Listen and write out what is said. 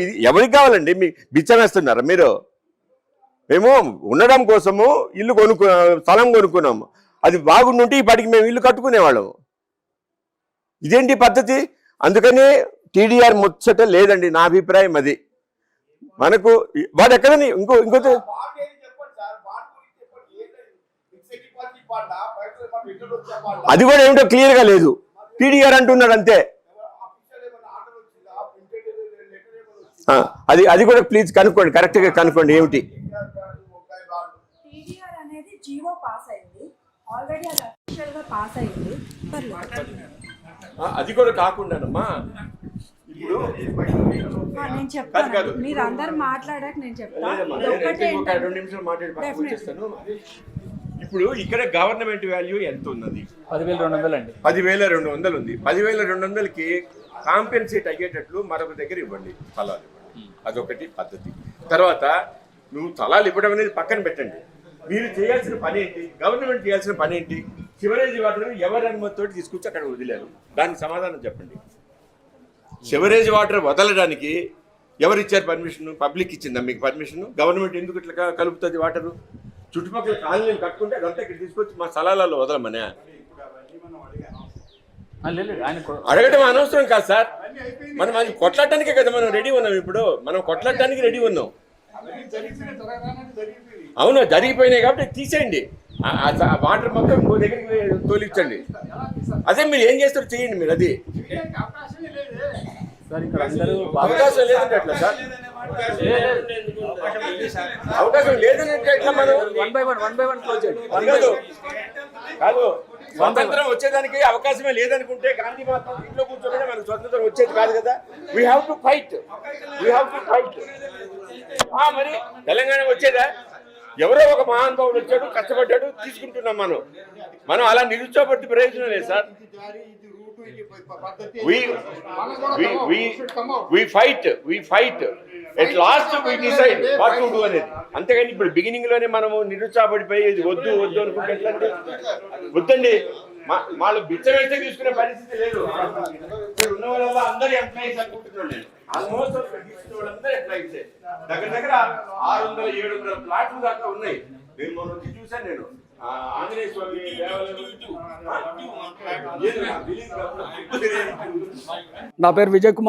ఇది ఎవరికి కావాలండి? మీ బిచ్చమేస్తున్నారా మీరు? మేము ఉండడం కోసము ఇల్లు స్థలం కొనుక్కున్నాము. అది బాగుండుంటే ఈ పాటికి మేము ఇల్లు కట్టుకునేవాళ్ళము. ఇదేంటి పద్ధతి? అందుకని టీడీఆర్ ముచ్చట లేదండి, నా అభిప్రాయం అది. మనకు వాడు ఎక్కడని ఇంకోటి అది కూడా ఏమిటో క్లియర్గా లేదు. టీడీఆర్ అంటున్నాడు అంతే. అది కూడా ప్లీజ్ కనుక్కోండి, కరెక్ట్గా కనుక్కోండి ఏమిటి. టీడీఆర్ అనేది జీవో పాస్ అయింది ఆల్రెడీ, అది అఫీషియల్ గా పాస్ అయింది. అది కూడా కాకుండానమ్మా ఇప్పుడు నేను చెప్తాను, మీరు అందరు మాట్లాడాక నేను చెప్తాను. 2 నిమిషాలు మాట్లాడి పక్కకు వచ్చేస్తాను. ఇప్పుడు ఇక్కడ గవర్నమెంట్ వాల్యూ ఎంత ఉన్నది? 10,200 అండి. 10,200 ఉంది. 10,200కి కాంపెన్సేట్ అయ్యేటట్లు మరొక దగ్గర ఇవ్వండి, స్థలాలు ఇవ్వండి. అదొకటి పద్ధతి. తర్వాత నువ్వు స్థలాలు ఇవ్వడం అనేది పక్కన పెట్టండి. మీరు చేయాల్సిన పని ఏంటి? గవర్నమెంట్ చేయాల్సిన పని ఏంటి? సివరేజ్ వాటర్ ఎవరి అనుమతితో తీసుకొచ్చి అక్కడ వదిలేరు? దానికి సమాధానం చెప్పండి. సివరేజ్ వాటర్ వదలడానికి ఎవరిచ్చారు పర్మిషన్? పబ్లిక్ ఇచ్చిందా మీకు పర్మిషన్? గవర్నమెంట్ ఎందుకు ఇట్లా కలుపుతుంది వాటరు? చుట్టుపక్కల కాలనీలు కట్టుకుంటే అదంతా ఇక్కడ తీసుకొచ్చి మా స్థలాలలో వదలమనే అడగడం అనవసరం కాదు సార్. మనం అది కొట్లాడటానికే కదా మనం రెడీ ఉన్నాం. ఇప్పుడు మనం కొట్లాడటానికి రెడీ ఉన్నాం. అవును, జరిగిపోయినాయి కాబట్టి తీసేయండి. వాటర్ మొత్తం ఇంకో దగ్గరికి తోలించండి. అదే మీరు ఏం చేస్తారు చేయండి. మీరు అది అవకాశం లేదంటే ఎట్లా సార్? అవకాశం లేదంటే ఎట్లా? మనం 1 by 1 క్లోజ్ చేయండి. కాదు, స్వతంత్రం వచ్చేదానికి అవకాశమే లేదనుకుంటే గాంధీ మాత్రం ఇంట్లో కూర్చోబెట్టే మనకు స్వతంత్రం వచ్చేది కాదు కదా. We have to fight. మరి తెలంగాణ వచ్చేదా? ఎవరో ఒక మహానుభావుడు వచ్చాడు, కష్టపడ్డాడు, తీసుకుంటున్నాం. మనం అలా నిరుత్సాహపడితే ప్రయోజనం లేదు sir. we fight at last we decide what to do అనేది. అంతేగాని ఇప్పుడు బిగినింగ్ లోనే మనము నిరుత్సాహపడిపోయి ఇది వద్దు అనుకుంటే ఎట్లా అంటే వద్దండి. వాళ్ళు బిచ్చం వేస్తే తీసుకునే పరిస్థితి లేదు. ఉన్న వాళ్ళ అందరూ ఎంప్లాయీస్ అనుకుంటున్నాను. ఆల్మోస్ట్ తీసుకునే వాళ్ళందరూ ఎంప్లాయీస్. దగ్గర 600-700 ప్లాట్లు దాకా ఉన్నాయి. నేను మొన్న వచ్చి చూశాను. నేను ఆంజనేయ స్వామి నా పేరు విజయ్ కుమార్.